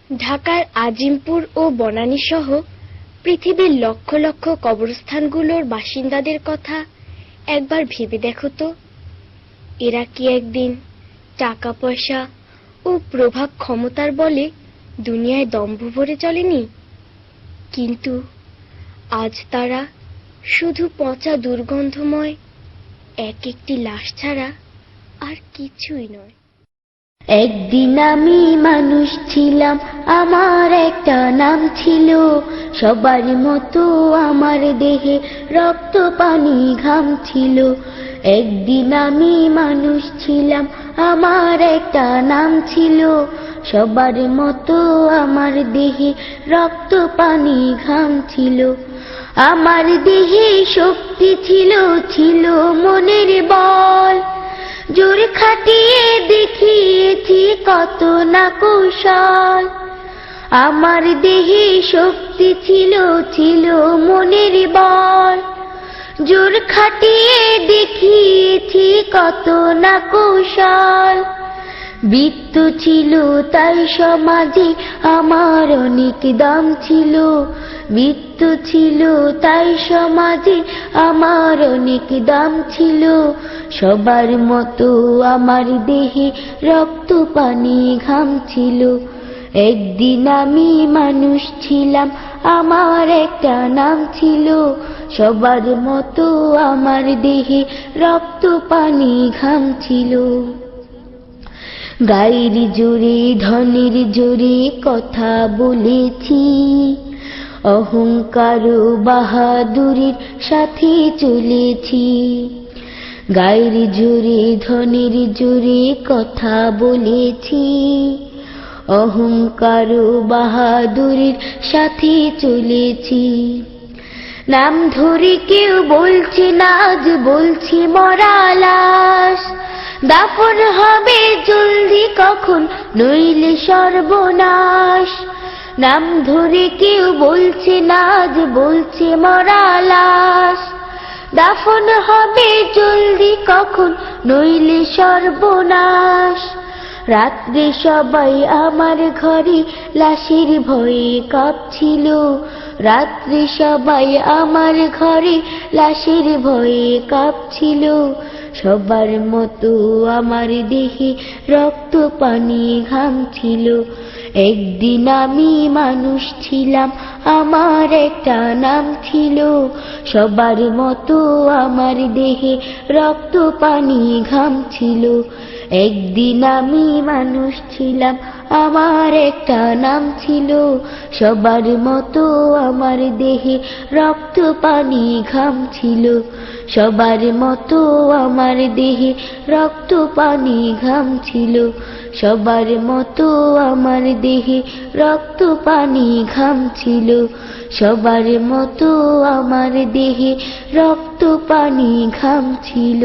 ঢাকার আজিমপুর ও বনানী সহ পৃথিবীর লক্ষ লক্ষ কবরস্থানগুলোর বাসিন্দাদের কথা একবার ভেবে দেখো তো। এরা কি একদিন টাকা পয়সা ও প্রভাব ক্ষমতার বলে দুনিয়ায় দম্ভ ভরে চলেনি? কিন্তু আজ তারা শুধু পচা দুর্গন্ধময় এক একটি লাশ ছাড়া আর কিছুই নয়। একদিন আমি মানুষ ছিলাম, আমার একটা নাম ছিল, সবার মতো আমার দেহে রক্ত পানি ঘাম ছিল। একদিন আমি মানুষ ছিলাম, আমার একটা নাম ছিল, সবার মতো আমার দেহে রক্ত পানি ঘাম ছিল। আমার দেহে শক্তি ছিল, ছিল মনের বল, জোর খাটিয়ে দেখিয়েছি কত না কৌশল। আমার দেহে শক্তি ছিল, ছিল মনের বল, জোর খাটিয়ে দেখিয়েছি কত না কৌশল। বৃত্ত ছিল তাই সমাজে আমার অনেক দাম ছিল, বৃত্ত ছিল তাই সমাজে আমার অনেক দাম ছিল। সবার মতো আমার দেহে রক্ত পানি ঘাম ছিল। একদিন আমি মানুষ ছিলাম, আমার একটা নাম ছিল, সবার মতো আমার দেহে রক্ত পানি ঘাম ছিল। গায়ের জোরে ধনের জোরে কথা বলেছি, অহংকার ও বাহাদুরির সাথে চলেছি। গায়ের জোরে ধনের জোরে কথা বলেছি, অহংকার ও বাহাদুরির সাথে চলেছি। নাম ধরে কেউ বলছে না, আজ বলছি মরা লাশ, দাফন হবে জলদি কখন নইলে সর্বনাশ। নাম ধরে কেউ বলছে না, আজ বলছে মরা লাশ, দাফন হবে জলদি কখন নইলে সর্বনাশ। রাত্রে সবাই আমার ঘরে লাশের ভয়ে কাঁপছিল, রাত্রে সবাই আমার ঘরে লাশের ভয়ে কাঁপছিল। সবার মতো আমার দেহে রক্ত পানি ঘাম ছিল। একদিন আমি মানুষ ছিলাম, আমার একটা নাম ছিল, সবার মতো আমার দেহে রক্ত পানি ঘাম ছিল। একদিন আমি মানুষ ছিলাম, আমার একটা নাম ছিল, সবার মতো আমার দেহে রক্ত পানি ঘাম ছিল। সবার মতো আমার দেহে রক্ত পানি ঘাম ছিল, সবার মতো আমার দেহে রক্ত পানি ঘাম ছিল। সবার মতো আমার দেহে রক্ত পানি ঘাম ছিল।